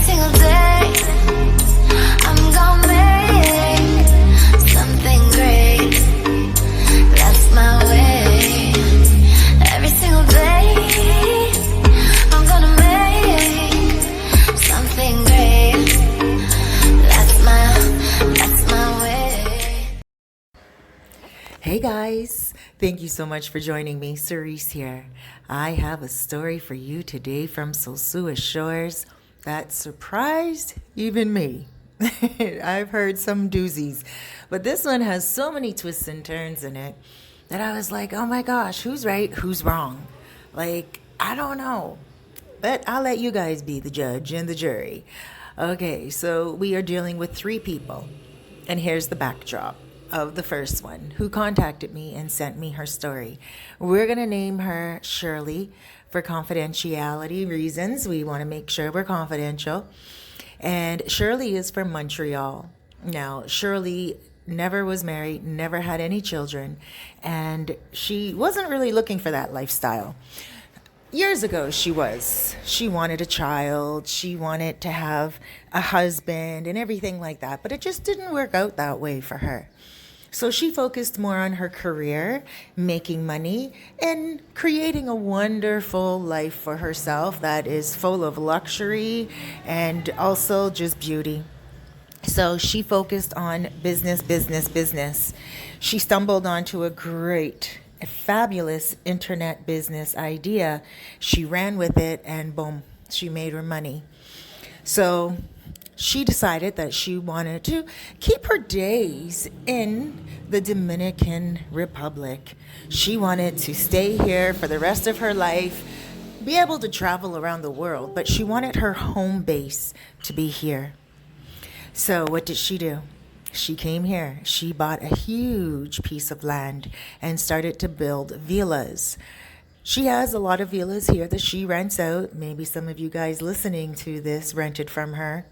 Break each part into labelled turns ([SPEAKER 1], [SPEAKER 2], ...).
[SPEAKER 1] single day, I'm gonna make something great. That's my way. Every single day, I'm gonna make something great. That's my way.
[SPEAKER 2] Hey guys, thank you so much for joining me. Cerise here. I have a story for you today from Sosua shores that surprised even me. I've heard some doozies, but this one has so many twists and turns in it that I was like, oh my gosh, who's right, who's wrong? Like, I don't know, but I'll let you guys be the judge and the jury. Okay, so we are dealing with three people, and here's the backdrop of the first one who contacted me and sent me her story. We're going to name her Shirley for confidentiality reasons. We want to make sure we're confidential. And Shirley is from Montreal. Now, Shirley never was married, never had any children, and she wasn't really looking for that lifestyle. Years ago, she was. She wanted a child, she wanted to have a husband and everything like that, but it just didn't work out that way for her. So she focused more on her career, making money, and creating a wonderful life for herself that is full of luxury and also just beauty. So she focused on business, business, business. She stumbled onto a fabulous internet business idea. She ran with it and boom, she made her money. So she decided that she wanted to keep her days in the Dominican Republic. She wanted to stay here for the rest of her life, be able to travel around the world, but she wanted her home base to be here. So what did she do? She came here. She bought a huge piece of land and started to build villas. She has a lot of villas here that she rents out. Maybe some of you guys listening to this rented from her.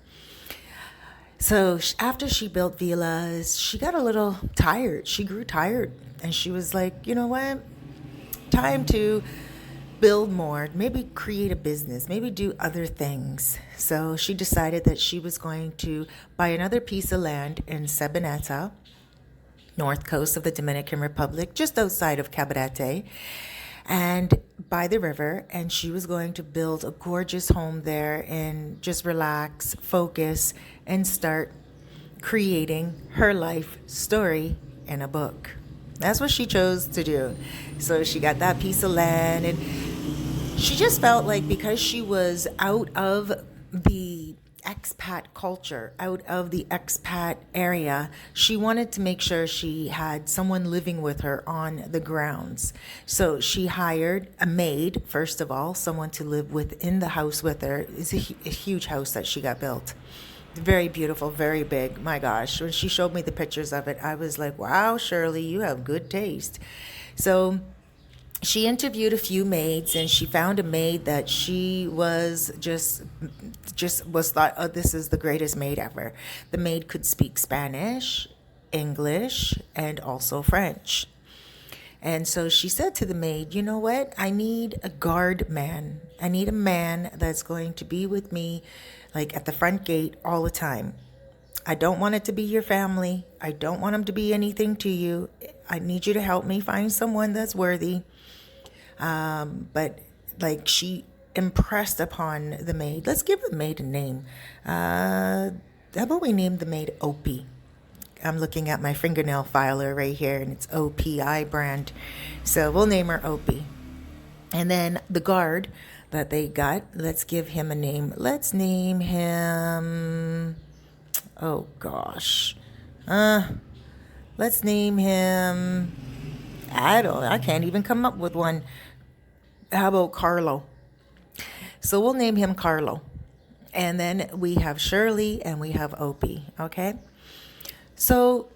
[SPEAKER 2] So after she built villas, she got a little tired. She grew tired. And she was like, you know what? Time to build more, maybe create a business, maybe do other things. So she decided that she was going to buy another piece of land in Sabaneta, north coast of the Dominican Republic, just outside of Cabarete, and by the river. And she was going to build a gorgeous home there and just relax, focus, and start creating her life story in a book. That's what she chose to do. So she got that piece of land, and she just felt like because she was out of the expat culture, out of the expat area, she wanted to make sure she had someone living with her on the grounds. So she hired a maid, first of all, someone to live within the house with her. It's a huge house that she got built. Very beautiful, very big. My gosh, when she showed me the pictures of it, I was like, wow, Shirley, you have good taste. So she interviewed a few maids, and she found a maid that she was just was thought, oh, this is the greatest maid ever. The maid could speak Spanish, English, and also French. And so she said to the maid, you know what? I need a guard man. I need a man that's going to be with me, like at the front gate all the time. I don't want it to be your family. I don't want him to be anything to you. I need you to help me find someone that's worthy. But like she impressed upon the maid. Let's give the maid a name. How about we name the maid Opie? I'm looking at my fingernail filer right here, and it's OPI brand. So we'll name her Opie. And then the guard that they got, let's give him a name. Let's name him, oh gosh. Let's name him, I can't even come up with one. How about Carlo? So we'll name him Carlo. And then we have Shirley and we have Opie, okay? So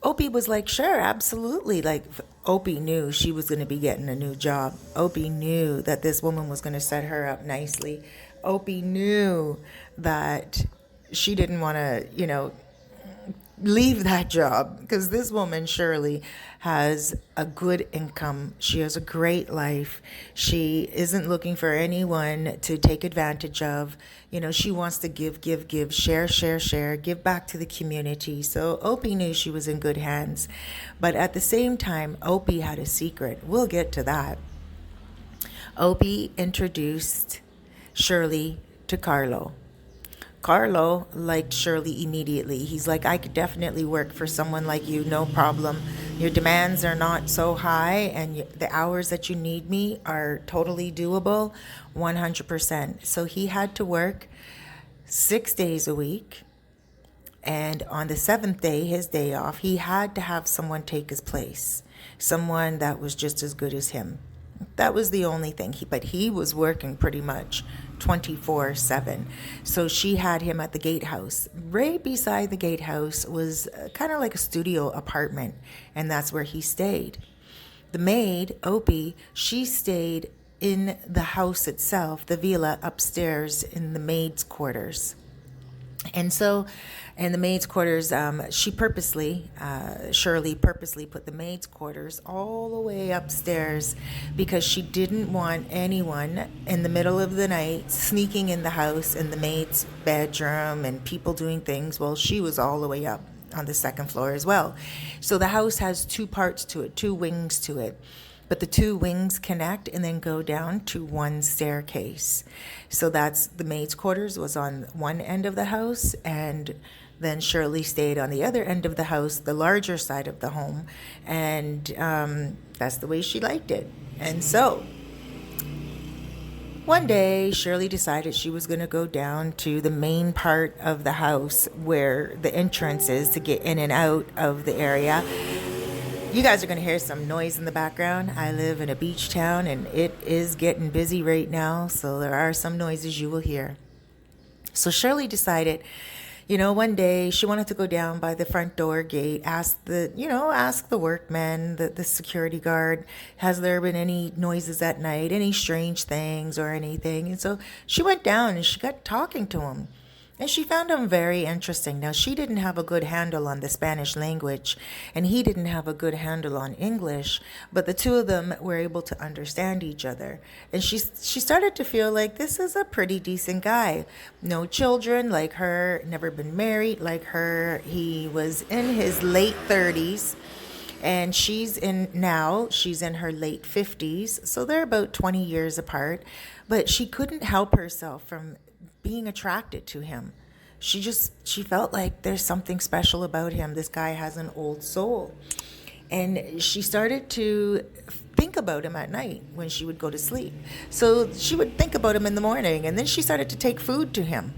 [SPEAKER 2] Opie was like, sure, absolutely. Like Opie knew she was going to be getting a new job. Opie knew that this woman was going to set her up nicely. Opie knew that she didn't want to, leave that job, because this woman, Shirley, has a good income. She has a great life. She isn't looking for anyone to take advantage of. You know, she wants to give, share, share, share, give back to the community. So Opie knew she was in good hands. But at the same time, Opie had a secret. We'll get to that. Opie introduced Shirley to Carlo. Carlo liked Shirley immediately. He's like, I could definitely work for someone like you, no problem. Your demands are not so high, and the hours that you need me are totally doable, 100%. So he had to work 6 days a week. And on the seventh day, his day off, he had to have someone take his place, someone that was just as good as him. That was the only thing. But he was working pretty much 24/7. So she had him at the gatehouse. Right beside the gatehouse was kind of like a studio apartment, and that's where he stayed. The maid, Opie, she stayed in the house itself, the villa upstairs in the maid's quarters. And so, in the maid's quarters, Shirley purposely put the maid's quarters all the way upstairs because she didn't want anyone in the middle of the night sneaking in the house in the maid's bedroom and people doing things while she was all the way up on the second floor as well. So the house has two parts to it, two wings to it. But the two wings connect and then go down to one staircase. So that's the maid's quarters was on one end of the house, and then Shirley stayed on the other end of the house, the larger side of the home, and that's the way she liked it. And so one day, Shirley decided she was going to go down to the main part of the house where the entrance is to get in and out of the area. You guys are going to hear some noise in the background. I live in a beach town and it is getting busy right now, so there are some noises you will hear. So Shirley decided, one day she wanted to go down by the front door gate, ask the workmen, the security guard, has there been any noises at night, any strange things or anything? And so she went down and she got talking to him. And she found him very interesting. Now, she didn't have a good handle on the Spanish language, and he didn't have a good handle on English, but the two of them were able to understand each other. And she started to feel like this is a pretty decent guy. No children like her, never been married like her. He was in his late 30s. And she's in her late 50s. So they're about 20 years apart. But she couldn't help herself from being attracted to him. She felt like there's something special about him. This guy has an old soul. And she started to think about him at night when she would go to sleep. So she would think about him in the morning, and then she started to take food to him.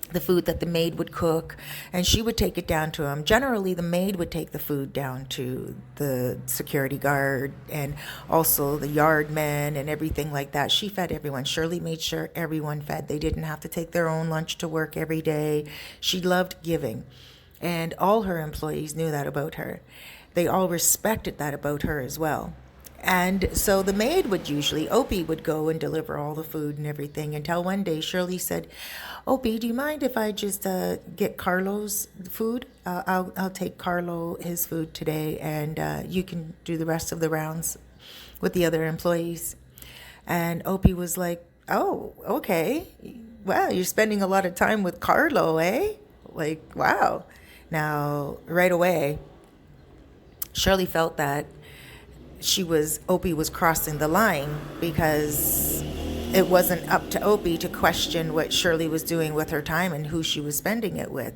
[SPEAKER 2] The food that the maid would cook, and she would take it down to him. Generally, the maid would take the food down to the security guard and also the yard men and everything like that. She fed everyone. Shirley made sure everyone fed. They didn't have to take their own lunch to work every day. She loved giving, and all her employees knew that about her. They all respected that about her as well. And so the maid Opie would go and deliver all the food and everything, until one day Shirley said, Opie, do you mind if I just get Carlo's food? I'll take Carlo his food today, and you can do the rest of the rounds with the other employees. And Opie was like, oh, okay. Wow, you're spending a lot of time with Carlo, eh? Like, wow. Now, right away, Shirley felt that Opie was crossing the line, because it wasn't up to Opie to question what Shirley was doing with her time and who she was spending it with.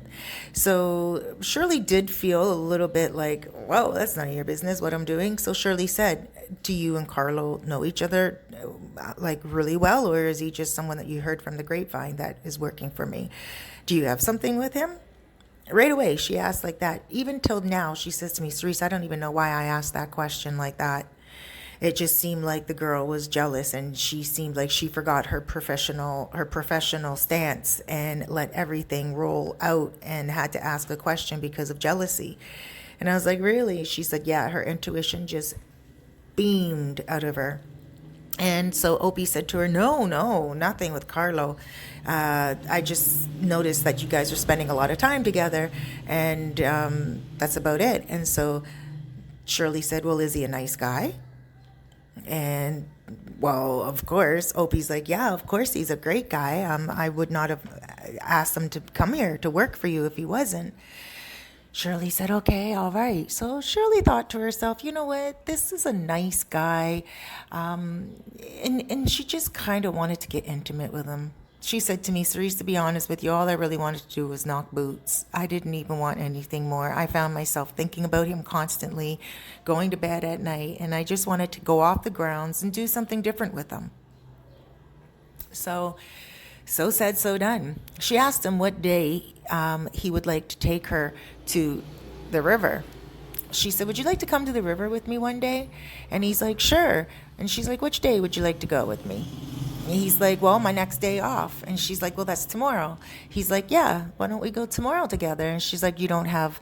[SPEAKER 2] So Shirley did feel a little bit like, whoa, that's none of your business what I'm doing. So Shirley said, do you and Carlo know each other like really well, or is he just someone that you heard from the grapevine that is working for me? Do you have something with him? Right away, she asked like that. Even till now, she says to me, Cerise, I don't even know why I asked that question like that. It just seemed like the girl was jealous, and she seemed like she forgot her professional stance and let everything roll out and had to ask a question because of jealousy. And I was like, really? She said, yeah, her intuition just beamed out of her. And so Opie said to her, no, no, nothing with Carlo. I just noticed that you guys are spending a lot of time together, and that's about it. And so Shirley said, well, is he a nice guy? And well, of course, Opie's like, yeah, of course he's a great guy. I would not have asked him to come here to work for you if he wasn't. Shirley said, okay, all right. So Shirley thought to herself, you know what? This is a nice guy. And she just kind of wanted to get intimate with him. She said to me, Cerise, to be honest with you, all I really wanted to do was knock boots. I didn't even want anything more. I found myself thinking about him constantly, going to bed at night, and I just wanted to go off the grounds and do something different with him. So said, so done. She asked him what day he would like to take her to the river. She said, would you like to come to the river with me one day? And he's like, sure. And she's like, which day would you like to go with me? And he's like, well, my next day off. And she's like, well, that's tomorrow. He's like, yeah, why don't we go tomorrow together? And she's like, you don't have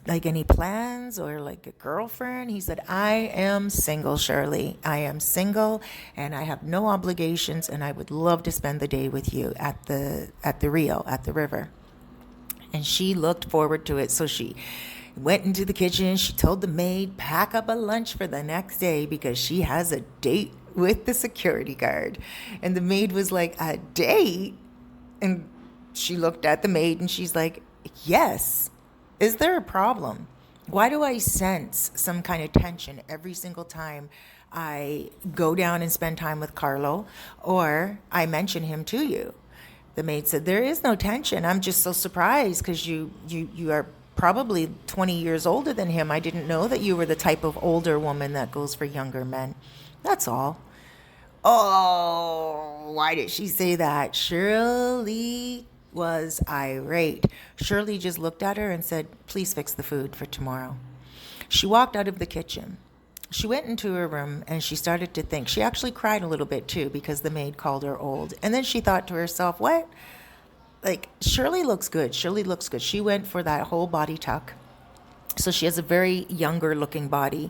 [SPEAKER 2] like any plans or like a girlfriend? He said, I am single, Shirley. I am single and I have no obligations, and I would love to spend the day with you at the Rio, at the river. And she looked forward to it. So she went into the kitchen. She told the maid, pack up a lunch for the next day because she has a date with the security guard. And the maid was like, a date? And she looked at the maid and she's like, yes. Is there a problem? Why do I sense some kind of tension every single time I go down and spend time with Carlo or I mention him to you? The maid said, there is no tension. I'm just so surprised because you are probably 20 years older than him. I didn't know that you were the type of older woman that goes for younger men. That's all. Oh, why did she say that? Shirley was irate. Shirley just looked at her and said, please fix the food for tomorrow. She walked out of the kitchen. She went into her room and she started to think. She actually cried a little bit too because the maid called her old. And then she thought to herself, what? Like, Shirley looks good. Shirley looks good. She went for that whole body tuck. So she has a very younger looking body.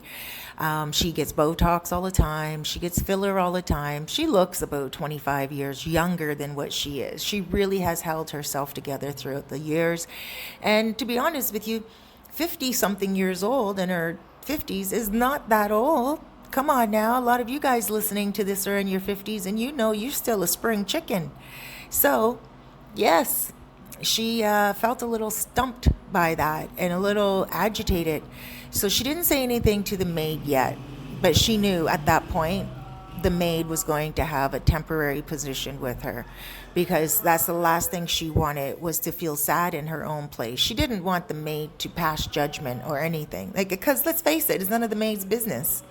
[SPEAKER 2] She gets Botox all the time. She gets filler all the time. She looks about 25 years younger than what she is. She really has held herself together throughout the years. And to be honest with you, 50 something years old in her 50s is not that old. Come on now. A lot of you guys listening to this are in your 50s and you know you're still a spring chicken. So, yes. She felt a little stumped by that and a little agitated. So she didn't say anything to the maid yet, but she knew at that point the maid was going to have a temporary position with her because that's the last thing she wanted was to feel sad in her own place. She didn't want the maid to pass judgment or anything, like, because let's face it, it's none of the maid's business.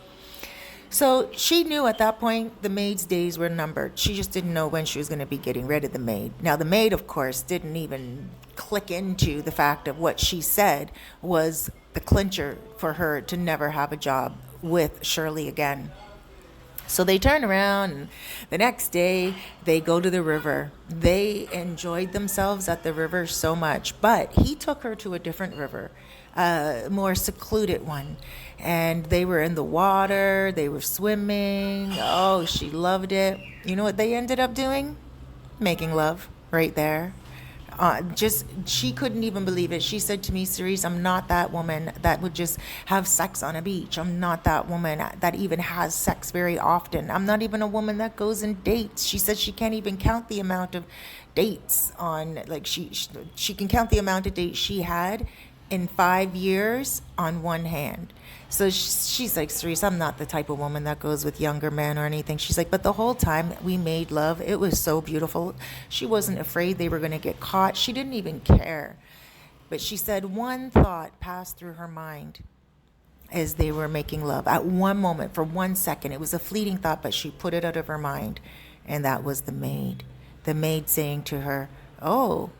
[SPEAKER 2] So she knew at that point the maid's days were numbered. She just didn't know when she was going to be getting rid of the maid. Now, the maid, of course, didn't even click into the fact of what she said was the clincher for her to never have a job with Shirley again. So they turn around and the next day they go to the river. They enjoyed themselves at the river so much, but he took her to a different river, a more secluded one. And they were in the water, they were swimming. Oh, she loved it. You know what they ended up doing? Making love right there. She couldn't even believe it. She said to me, Cerise, I'm not that woman that would just have sex on a beach. I'm not that woman that even has sex very often. I'm not even a woman that goes and dates. She said she can't even count the amount of dates on, like she can count the amount of dates she had in 5 years on one hand. So she's like, Cerise, I'm not the type of woman that goes with younger men or anything. She's like, but the whole time we made love, it was so beautiful. She wasn't afraid they were going to get caught. She didn't even care. But she said one thought passed through her mind as they were making love. At one moment, for 1 second, it was a fleeting thought, but she put it out of her mind. And that was the maid. The maid saying to her, oh,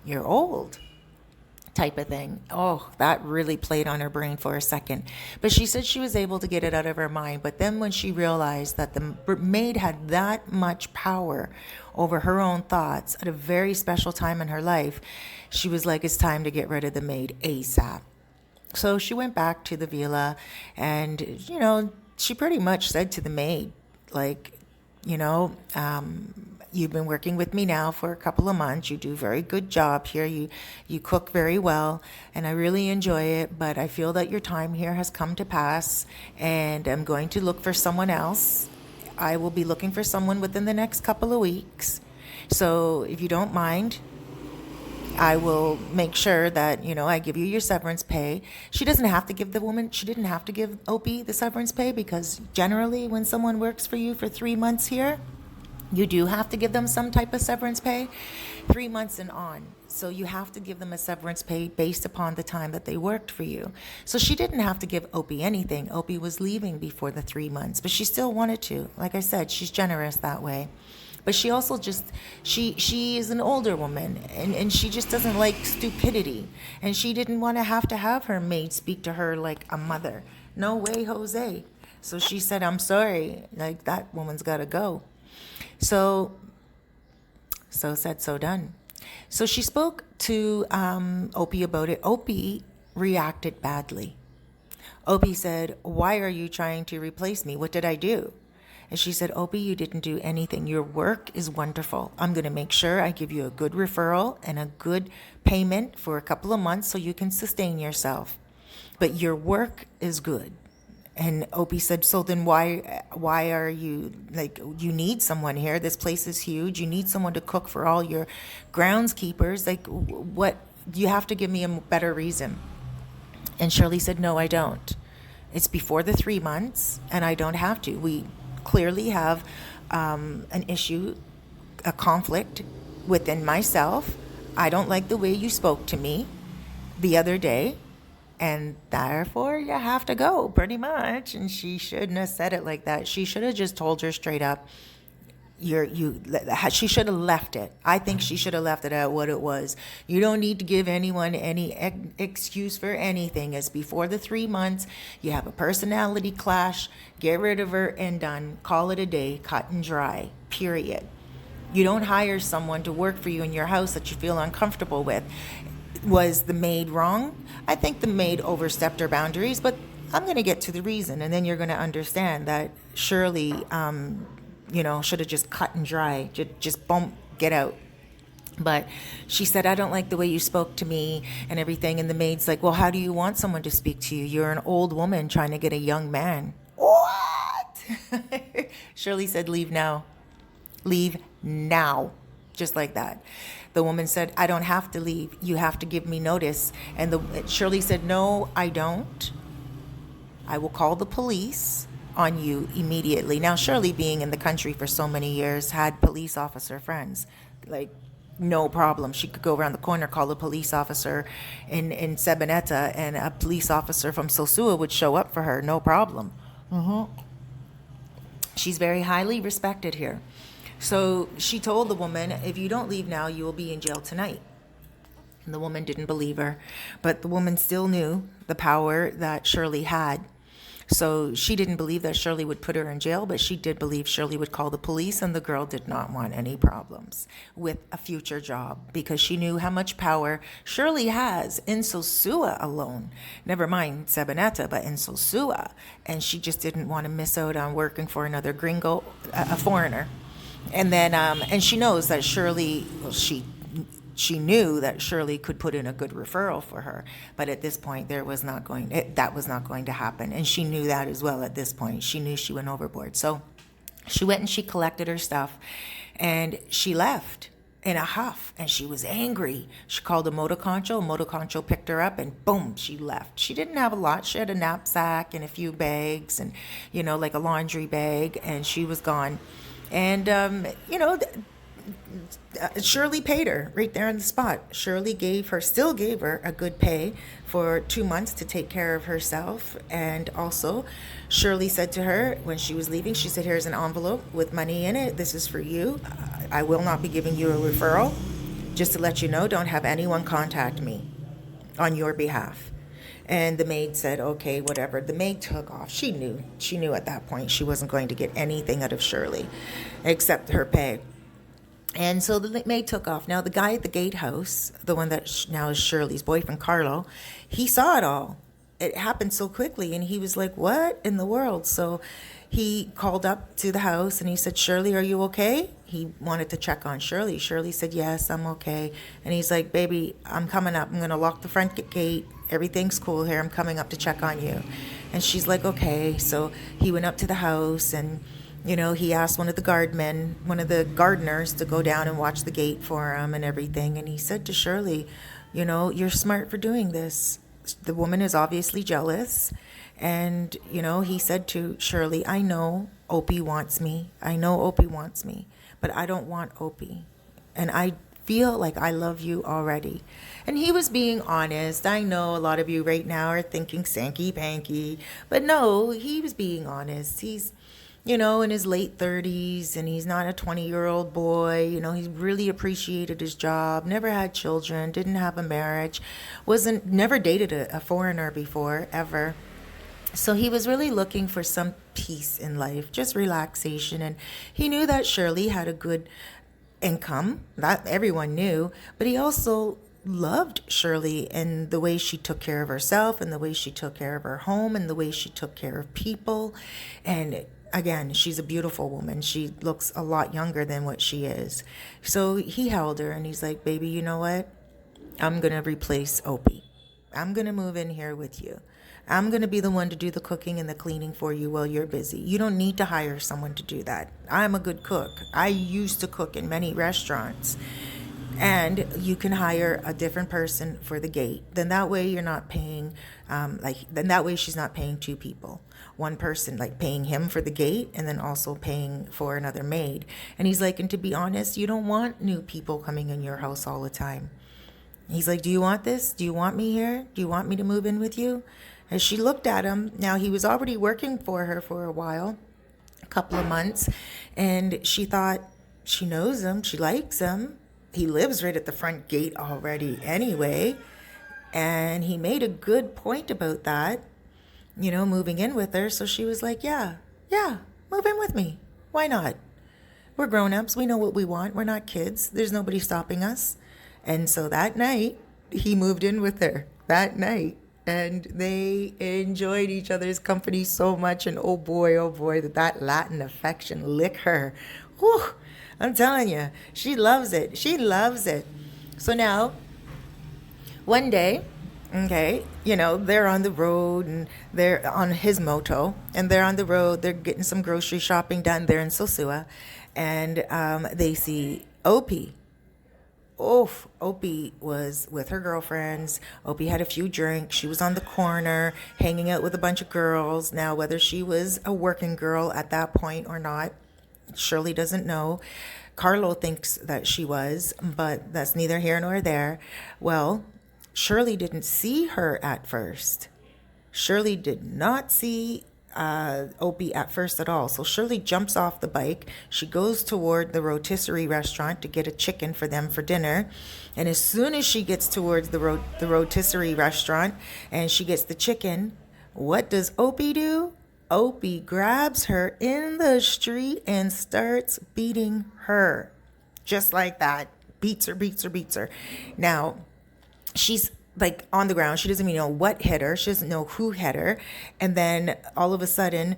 [SPEAKER 2] you're old. Type of thing. Oh, that really played on her brain for a second. But she said she was able to get it out of her mind. But then when she realized that the maid had that much power over her own thoughts at a very special time in her life, she was like, it's time to get rid of the maid ASAP. So she went back to the villa and, she pretty much said to the maid, like, you know, you've been working with me now for a couple of months. You do a very good job here. You cook very well, and I really enjoy it. But I feel that your time here has come to pass, and I'm going to look for someone else. I will be looking for someone within the next couple of weeks. So if you don't mind, I will make sure that, I give you your severance pay. She didn't have to give Opie the severance pay, because generally when someone works for you for 3 months here, you do have to give them some type of severance pay, 3 months and on. So you have to give them a severance pay based upon the time that they worked for you. So she didn't have to give Opie anything. Opie was leaving before the 3 months, but she still wanted to. Like I said, she's generous that way. But she also she is an older woman, and she just doesn't like stupidity. And she didn't want to have her maid speak to her like a mother. No way, Jose. So she said, I'm sorry, like, that woman's got to go. So said, so done. So she spoke to Opie about it. Opie reacted badly. Opie said, why are you trying to replace me? What did I do? And she said, Opie, you didn't do anything. Your work is wonderful. I'm going to make sure I give you a good referral and a good payment for a couple of months so you can sustain yourself. But your work is good. And Opie said, so then why are you, like, you need someone here. This place is huge. You need someone to cook for all your groundskeepers. Like, what? You have to give me a better reason. And Shirley said, no, I don't. It's before the 3 months, and I don't have to. We clearly have an issue, a conflict within myself. I don't like the way you spoke to me the other day, and therefore you have to go, pretty much. And she shouldn't have said it like that. She should have just told her straight up. She should have left it. I think she should have left it at what it was. You don't need to give anyone any excuse for anything. It's before the 3 months. You have a personality clash. Get rid of her and done. Call it a day. Cut and dry. Period. You don't hire someone to work for you in your house that you feel uncomfortable with. Was the maid wrong? I think the maid overstepped her boundaries, but I'm going to get to the reason, and then you're going to understand that Shirley should have just cut and dry, just boom, get out. But she said, I don't like the way you spoke to me and everything. And the maid's like, well, how do you want someone to speak to you? You're an old woman trying to get a young man. What? Shirley said, leave now. Leave now. Just like that. The woman said, I don't have to leave. You have to give me notice. And Shirley said, no, I don't. I will call the police on you immediately. Now, Shirley, being in the country for so many years, had police officer friends. Like, no problem. She could go around the corner, call a police officer in Sabaneta, and a police officer from Sosua would show up for her. No problem. She's very highly respected here. So she told the woman, if you don't leave now, you will be in jail tonight. And the woman didn't believe her. But the woman still knew the power that Shirley had. So she didn't believe that Shirley would put her in jail, but she did believe Shirley would call the police, and the girl did not want any problems with a future job, because she knew how much power Shirley has in Sosua alone. Never mind Sabaneta, but in Sosua. And she just didn't want to miss out on working for another gringo, a foreigner. And then, and she knows that Shirley, she knew that Shirley could put in a good referral for her, but at this point that was not going to happen, and she knew that as well. At this point, she knew she went overboard. So she went and she collected her stuff, and she left in a huff, and she was angry. She called a motor concho. Motor concho picked her up, and boom, she left. She didn't have a lot. She had a knapsack and a few bags, and like a laundry bag, and she was gone. And Shirley paid her right there on the spot. Shirley still gave her a good pay for 2 months to take care of herself. And also, Shirley said to her when she was leaving, she said, here's an envelope with money in it. This is for you. I will not be giving you a referral. Just to let you know, don't have anyone contact me on your behalf. And the maid said, okay, whatever. The maid took off. She knew at that point she wasn't going to get anything out of Shirley except her pay. And so the maid took off. Now, the guy at the gatehouse, the one that now is Shirley's boyfriend, Carlo, he saw it all. It happened so quickly, and he was like, what in the world? So he called up to the house and he said, Shirley, are you okay? He wanted to check on Shirley. Shirley said, yes, I'm okay. And he's like, baby, I'm coming up. I'm going to lock the front gate. Everything's cool here. I'm coming up to check on you. And she's like, okay. So he went up to the house and, he asked one of the gardeners to go down and watch the gate for him and everything. And he said to Shirley, you're smart for doing this. The woman is obviously jealous. And, he said to Shirley, I know Opie wants me. But I don't want Opie. And I feel like I love you already. And he was being honest. I know a lot of you right now are thinking Sankey Panky. But no, he was being honest. He's, in his late 30s and he's not a 20-year-old boy. He really appreciated his job, never had children, didn't have a marriage, never dated a foreigner before, ever. So he was really looking for some peace in life, just relaxation. And he knew that Shirley had a good income, that everyone knew, but he also loved Shirley and the way she took care of herself and the way she took care of her home and the way she took care of people. And again, she's a beautiful woman. She looks a lot younger than what she is. So he held her and he's like, baby, you know what? I'm going to replace Opie. I'm going to move in here with you. I'm going to be the one to do the cooking and the cleaning for you while you're busy. You don't need to hire someone to do that. I'm a good cook. I used to cook in many restaurants. And you can hire a different person for the gate. Then that way you're not paying, then that way she's not paying two people. One person, like paying him for the gate and then also paying for another maid. And he's like, and to be honest, you don't want new people coming in your house all the time. He's like, do you want this? Do you want me here? Do you want me to move in with you? As she looked at him, now he was already working for her for a while, a couple of months, and she thought she knows him, she likes him. He lives right at the front gate already anyway, and he made a good point about that, moving in with her. So she was like, yeah, move in with me. Why not? We're grown-ups. We know what we want. We're not kids. There's nobody stopping us. And so that night, he moved in with her that night. And they enjoyed each other's company so much. And oh boy, that Latin affection lick her. Whew, I'm telling you, she loves it. She loves it. So now, one day, okay, they're on the road and they're on his moto. And they're on the road. They're getting some grocery shopping done. They're in Sosua. And they see Opie. Opie was with her girlfriends. Opie had a few drinks. She was on the corner hanging out with a bunch of girls. Now, whether she was a working girl at that point or not, Shirley doesn't know. Carlo thinks that she was, but that's neither here nor there. Well, Shirley didn't see her at first. Shirley did not see Opie at first at all. So Shirley jumps off the bike. She goes toward the rotisserie restaurant to get a chicken for them for dinner. And as soon as she gets towards the rotisserie restaurant and she gets the chicken, what does Opie do? Opie grabs her in the street and starts beating her. Just like that. Beats her. Now, she's like on the ground. She doesn't even know what hit her. She doesn't know who hit her. And then all of a sudden,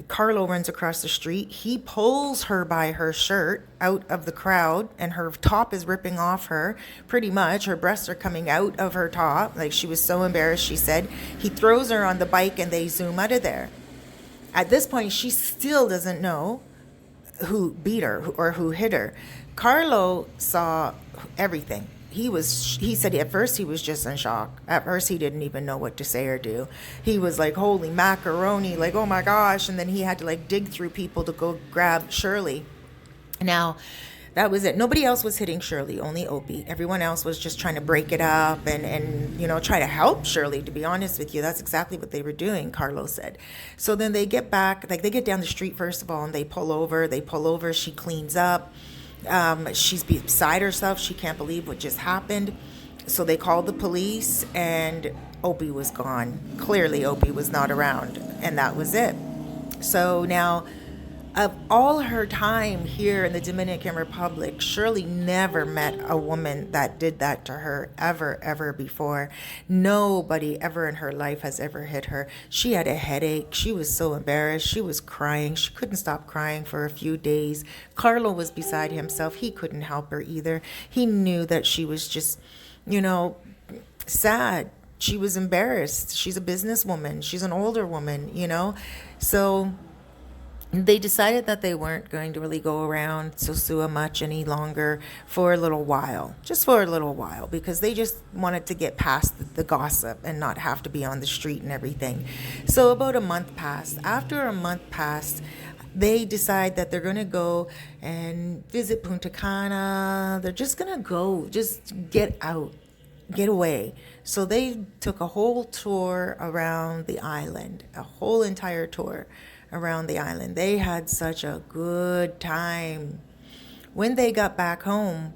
[SPEAKER 2] Carlo runs across the street. He pulls her by her shirt out of the crowd and her top is ripping off her pretty much. Her breasts are coming out of her top. Like she was so embarrassed, she said. He throws her on the bike and they zoom out of there. At this point, she still doesn't know who beat her or who hit her. Carlo saw everything. He said at first he was just in shock. At first he didn't even know what to say or do. He was like, holy macaroni, like, oh my gosh. And then he had to like dig through people to go grab Shirley. Now, that was it. Nobody else was hitting Shirley, only Opie. Everyone else was just trying to break it up and try to help Shirley, to be honest with you. That's exactly what they were doing, Carlo said. So then they get back, like they get down the street first of all, and they pull over, she cleans up. She's beside herself. She can't believe what just happened. So they called the police and Opie was gone. Clearly Opie was not around and that was it. So now Of all her time here in the Dominican Republic, Shirley never met a woman that did that to her ever before. Nobody ever in her life has ever hit her. She had a headache. She was so embarrassed. She was crying. She couldn't stop crying for a few days. Carlo was beside himself. He couldn't help her either. He knew that she was just, sad. She was embarrassed. She's a businesswoman. She's an older woman. So they decided that they weren't going to really go around Sosua much any longer for a little while, just for a little while, because they just wanted to get past the gossip and not have to be on the street and everything. So about a month passed. After a month passed, they decide that they're going to go and visit Punta Cana. They're just going to go, just get out, get away. So they took a whole tour around the island, a whole entire tour around the island. They had such a good time. When they got back home,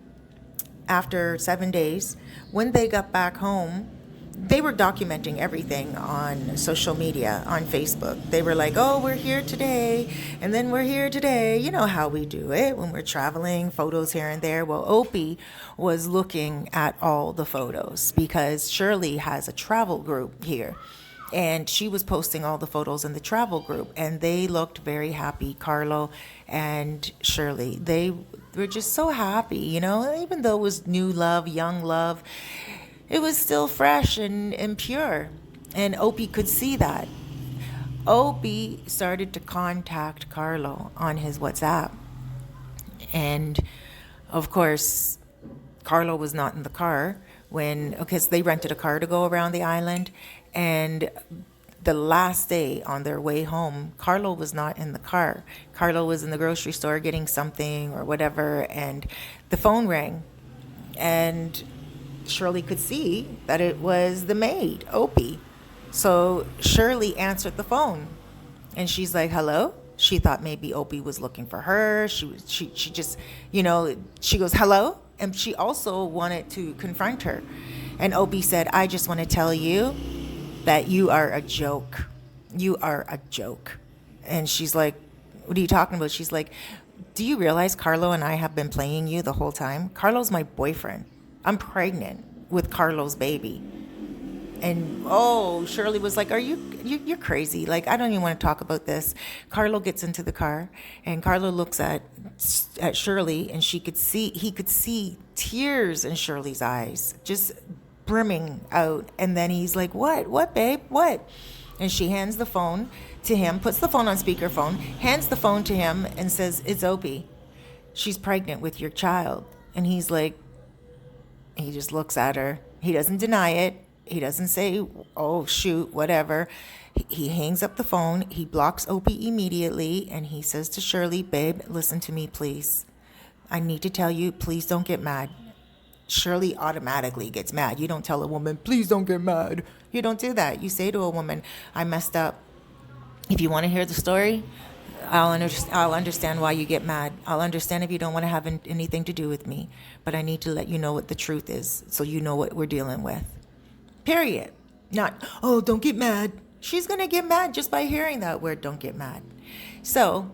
[SPEAKER 2] after 7 days, when they got back home, they were documenting everything on social media, on Facebook. They were like, oh, we're here today, and then we're here today. You know how we do it when we're traveling, photos here and there. Well, Opie was looking at all the photos because Shirley has a travel group here. And she was posting all the photos in the travel group, and they looked very happy, Carlo and Shirley. They were just so happy, even though it was new love, young love, it was still fresh and pure. And Opie could see that. Opie started to contact Carlo on his WhatsApp. And of course, Carlo was not in the car because they rented a car to go around the island. And the last day on their way home, Carlo was not in the car. Carlo was in the grocery store getting something or whatever, and the phone rang. And Shirley could see that it was the maid, Opie. So Shirley answered the phone, and she's like, hello? She thought maybe Opie was looking for her. She just, she goes, hello? And she also wanted to confront her. And Opie said, I just want to tell you that you are a joke. You are a joke. And she's like, what are you talking about? She's like, do you realize Carlo and I have been playing you the whole time? Carlo's my boyfriend. I'm pregnant with Carlo's baby. And Shirley was like, you're crazy. Like, I don't even want to talk about this. Carlo gets into the car, and Carlo looks at Shirley, and he could see tears in Shirley's eyes, just brimming out. And then he's like, what babe, what? And she hands the phone to him, puts the phone on speakerphone, hands the phone to him, and says, it's Opie. She's pregnant with your child. And he's like, he just looks at her. He doesn't deny it. He doesn't say, oh, shoot, whatever. He hangs up the phone. He blocks Opie immediately. And he says to Shirley, babe, listen to me, please. I need to tell you, please don't get mad. Shirley automatically gets mad. You don't tell a woman, please don't get mad. You don't do that. You say to a woman, I messed up. If you want to hear the story, I'll understand why you get mad. I'll understand if you don't want to have anything to do with me. But I need to let you know what the truth is so you know what we're dealing with. Period. Not, oh, don't get mad. She's going to get mad just by hearing that word, don't get mad. So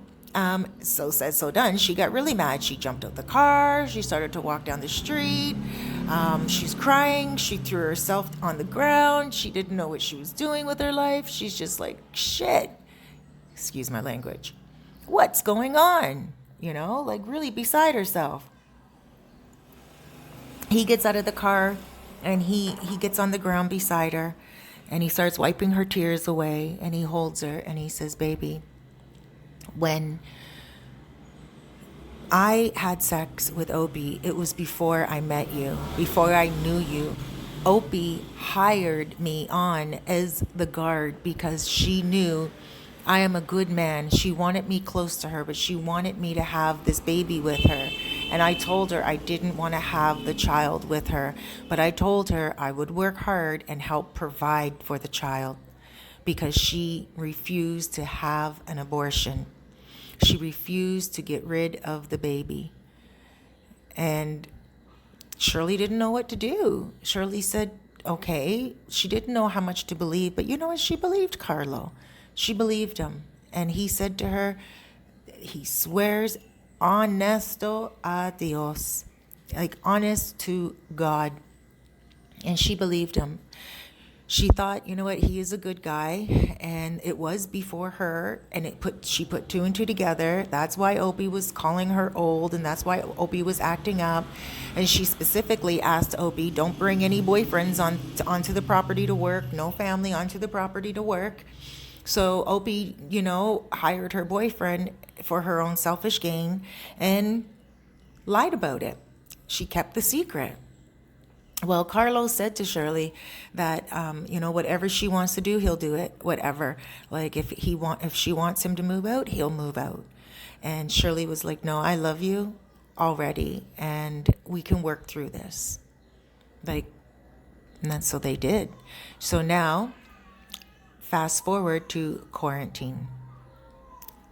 [SPEAKER 2] said, so done. She got really mad. She jumped out the car. She started to walk down the street. She's crying. She threw herself on the ground. She didn't know what she was doing with her life. She's just like, shit. Excuse my language. What's going on? Like really beside herself. He gets out of the car, and he gets on the ground beside her, and he starts wiping her tears away, and he holds her, and he says, baby, when I had sex with Opie, it was before I met you, before I knew you. Opie hired me on as the guard because she knew I am a good man. She wanted me close to her, but she wanted me to have this baby with her. And I told her I didn't want to have the child with her, but I told her I would work hard and help provide for the child because she refused to have an abortion. She refused to get rid of the baby. And Shirley didn't know what to do. Shirley said, okay. She didn't know how much to believe, but you know what? She believed Carlo. She believed him. And he said to her, he swears honesto a Dios, like honest to God. And she believed him. She thought, you know what, he is a good guy, and it was before her, and she put two and two together. That's why Opie was calling her old, and that's why Opie was acting up. And she specifically asked Opie, don't bring any boyfriends onto the property to work, no family onto the property to work. So Opie, hired her boyfriend for her own selfish gain and lied about it. She kept the secret. Well, Carlo said to Shirley that, whatever she wants to do, he'll do it, whatever. Like if she wants him to move out, he'll move out. And Shirley was like, no, I love you already, and we can work through this. And that's so they did. So now, fast forward to quarantine.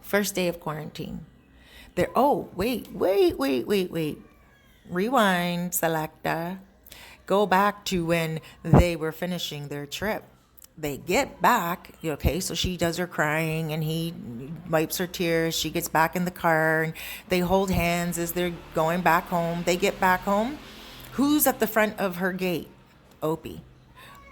[SPEAKER 2] First day of quarantine. Wait. Rewind, selecta. Go back to when they were finishing their trip. They get back, okay, so she does her crying and he wipes her tears. She gets back in the car and they hold hands as they're going back home. They get back home. Who's at the front of her gate? Opie.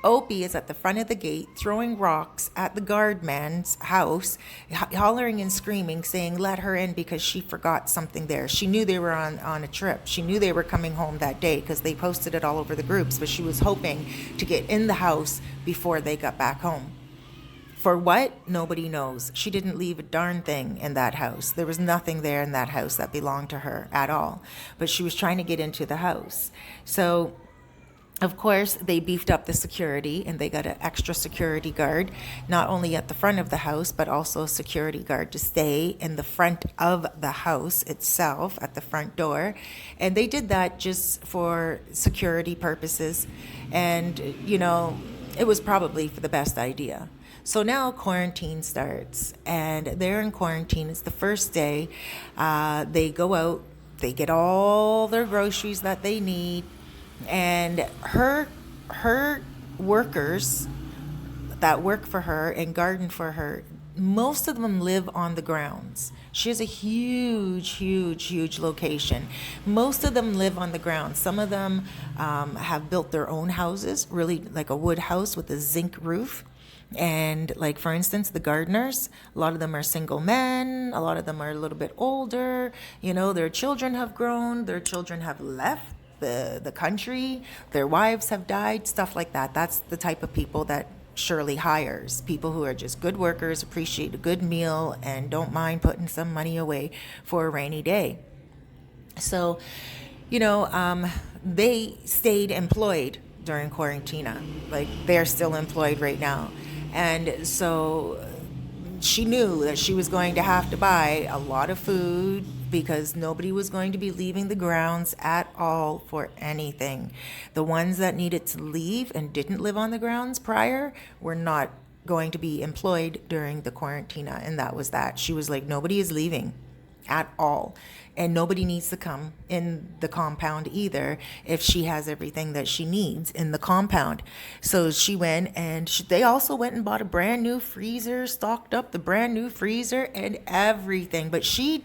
[SPEAKER 2] Opie is at the front of the gate throwing rocks at the guardman's house, hollering and screaming, saying, let her in because she forgot something there. She knew they were on a trip. She knew they were coming home that day because they posted it all over the groups, but she was hoping to get in the house before they got back home. For what? Nobody knows. She didn't leave a darn thing in that house. There was nothing there in that house that belonged to her at all, but she was trying to get into the house. So of course, they beefed up the security and they got an extra security guard, not only at the front of the house, but also a security guard to stay in the front of the house itself at the front door. And they did that just for security purposes. And, it was probably for the best idea. So now quarantine starts and they're in quarantine. It's the first day. They go out, they get all their groceries that they need. And her workers that work for her and garden for her, most of them live on the grounds. She has a huge location. Most of them live on the grounds. Some of them have built their own houses, really like a wood house with a zinc roof. And like, for instance, the gardeners, a lot of them are single men. A lot of them are a little bit older. Their children have grown. Their children have left the country, their wives have died, stuff like that. That's the type of people that Shirley hires. People who are just good workers, appreciate a good meal, and don't mind putting some money away for a rainy day. So, they stayed employed during quarantina. Like, they're still employed right now. And so she knew that she was going to have to buy a lot of food, because nobody was going to be leaving the grounds at all for anything. The ones that needed to leave and didn't live on the grounds prior were not going to be employed during the quarantina, and that was that. She was like, nobody is leaving at all, and nobody needs to come in the compound either if she has everything that she needs in the compound. So she went and they also went and bought a brand new freezer, stocked up the brand new freezer and everything. But she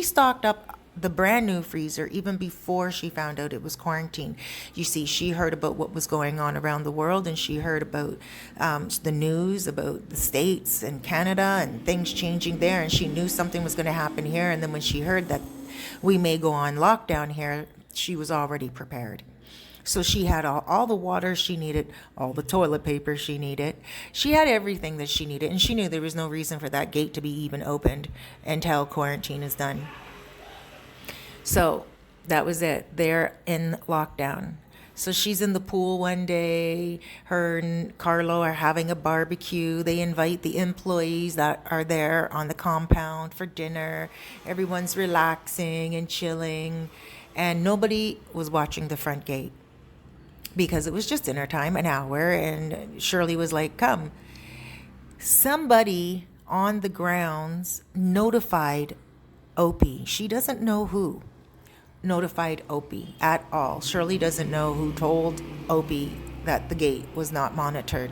[SPEAKER 2] stocked up the brand new freezer even before she found out it was quarantine. You see, she heard about what was going on around the world, and she heard about the news about the States and Canada and things changing there, and she knew something was going to happen here. And then when she heard that we may go on lockdown here, she was already prepared. So she had all the water she needed, all the toilet paper she needed. She had everything that she needed, and she knew there was no reason for that gate to be even opened until quarantine is done. So that was it. They're in lockdown. So she's in the pool one day. Her and Carlo are having a barbecue. They invite the employees that are there on the compound for dinner. Everyone's relaxing and chilling. And nobody was watching the front gate because it was just dinner time, an hour. And Shirley was like, come. Somebody on the grounds notified Opie. She doesn't know who notified Opie at all. Shirley doesn't know who told Opie that the gate was not monitored.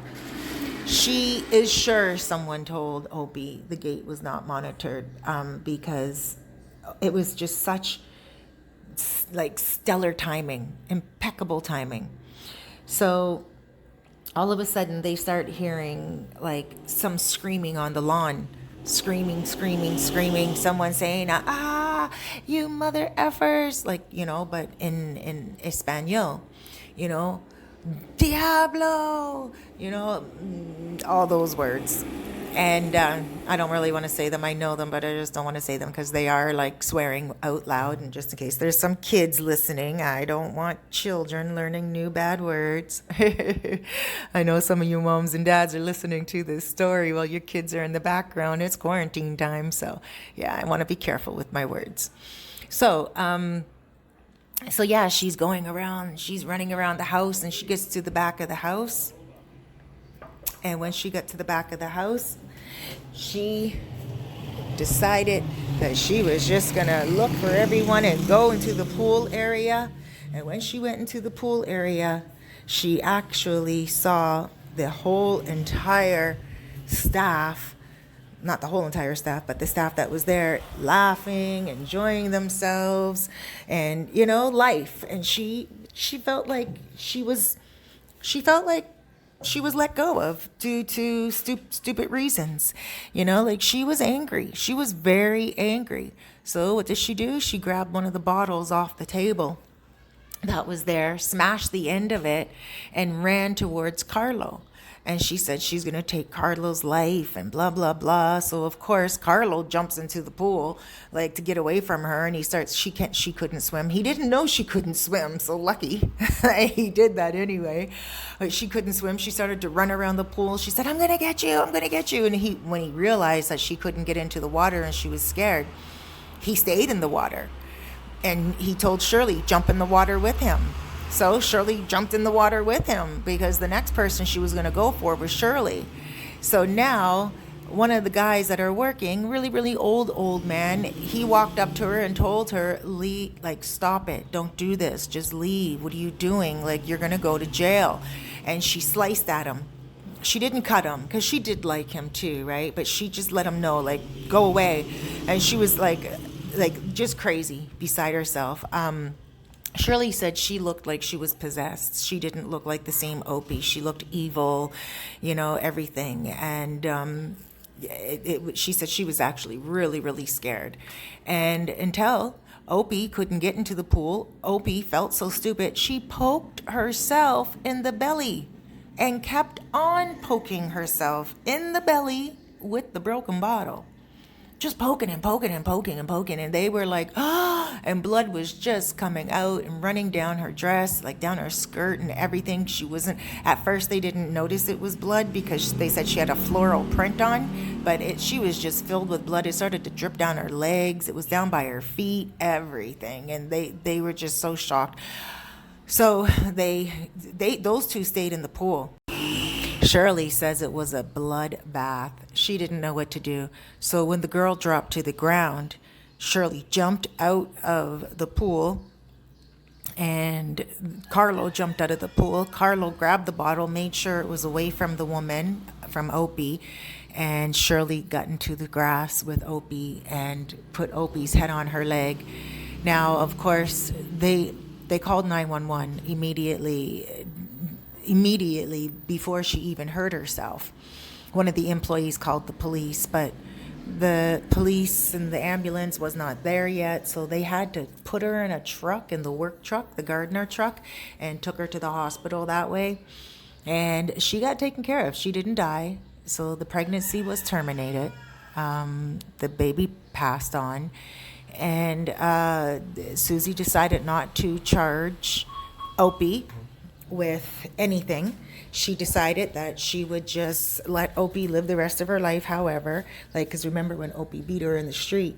[SPEAKER 2] She is sure someone told Opie the gate was not monitored, because it was just such like stellar timing, impeccable timing. So all of a sudden they start hearing like some screaming on the lawn. Screaming, screaming, screaming. Someone saying, "Ah, you mother effers," like, but in Espanol, you know, Diablo, all those words. And I don't really want to say them. I know them, but I just don't want to say them because they are like swearing out loud. And just in case there's some kids listening, I don't want children learning new bad words. I know some of you moms and dads are listening to this story while your kids are in the background. It's quarantine time. So yeah, I want to be careful with my words. So yeah, she's going around, she's running around the house, and she gets to the back of the house. And when she got to the back of the house, she decided that she was just going to look for everyone and go into the pool area. And when she went into the pool area, she actually saw the whole entire staff, not the whole entire staff, but the staff that was there laughing, enjoying themselves, and, life. And she felt like she was let go of due to stupid reasons. Like she was angry. She was very angry. So what did she do? She grabbed one of the bottles off the table that was there, smashed the end of it, and ran towards Carlo. And she said she's going to take Carlo's life and blah, blah, blah. So, of course, Carlo jumps into the pool, like, to get away from her. And she couldn't swim. He didn't know she couldn't swim. So lucky he did that anyway. But she couldn't swim. She started to run around the pool. She said, I'm going to get you. I'm going to get you. And when he realized that she couldn't get into the water and she was scared, he stayed in the water. And he told Shirley, jump in the water with him. So Shirley jumped in the water with him because the next person she was going to go for was Shirley. So now one of the guys that are working, really, really old man, he walked up to her and told her, leave, like, stop it. Don't do this. Just leave. What are you doing? Like, you're going to go to jail. And she sliced at him. She didn't cut him because she did like him too, right? But she just let him know, like, go away. And she was like just crazy, beside herself. Shirley said she looked like she was possessed. She didn't look like the same Opie. She looked evil, everything. And she said she was actually really, really scared. And until Opie couldn't get into the pool, Opie felt so stupid, she poked herself in the belly and kept on poking herself in the belly with the broken bottle. Just poking and poking and poking and poking. And they were like, ah, and blood was just coming out and running down her dress, like down her skirt and everything. At first they didn't notice it was blood because they said she had a floral print on, but she was just filled with blood. It started to drip down her legs. It was down by her feet, everything. And they were just so shocked. So those two stayed in the pool. Shirley says it was a blood bath. She didn't know what to do. So when the girl dropped to the ground, Shirley jumped out of the pool and Carlo jumped out of the pool. Carlo grabbed the bottle, made sure it was away from the woman, from Opie, and Shirley got into the grass with Opie and put Opie's head on her leg. Now, of course, they called 911 immediately before she even hurt herself. One of the employees called the police, but the police and the ambulance was not there yet, so they had to put her in a truck, in the work truck, the gardener truck, and took her to the hospital that way. And she got taken care of. She didn't die, so the pregnancy was terminated. The baby passed on, and Susie decided not to charge Opie with anything. She decided that she would just let Opie live the rest of her life, however, because remember when Opie beat her in the street,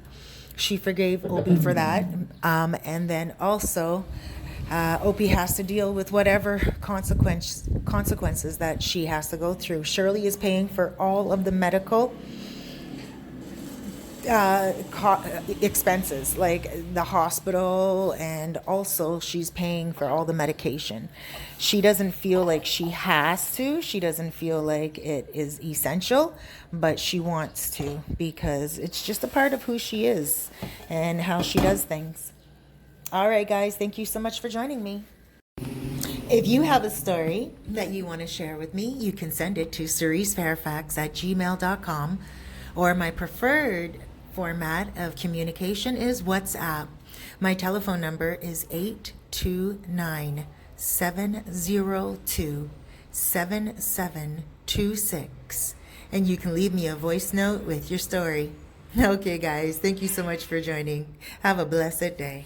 [SPEAKER 2] she forgave Opie for that. And then also, Opie has to deal with whatever consequences that she has to go through. Shirley is paying for all of the medical expenses like the hospital, and also she's paying for all the medication. She doesn't feel like she has to, she doesn't feel like it is essential, but she wants to because it's just a part of who she is and how she does things. All right, guys, thank you so much for joining me. If you have a story that you want to share with me, you can send it to cerisefairfax@gmail.com, or my preferred format of communication is WhatsApp. My telephone number is 829-702-7726, and you can leave me a voice note with your story. Okay, guys, thank you so much for joining. Have a blessed day.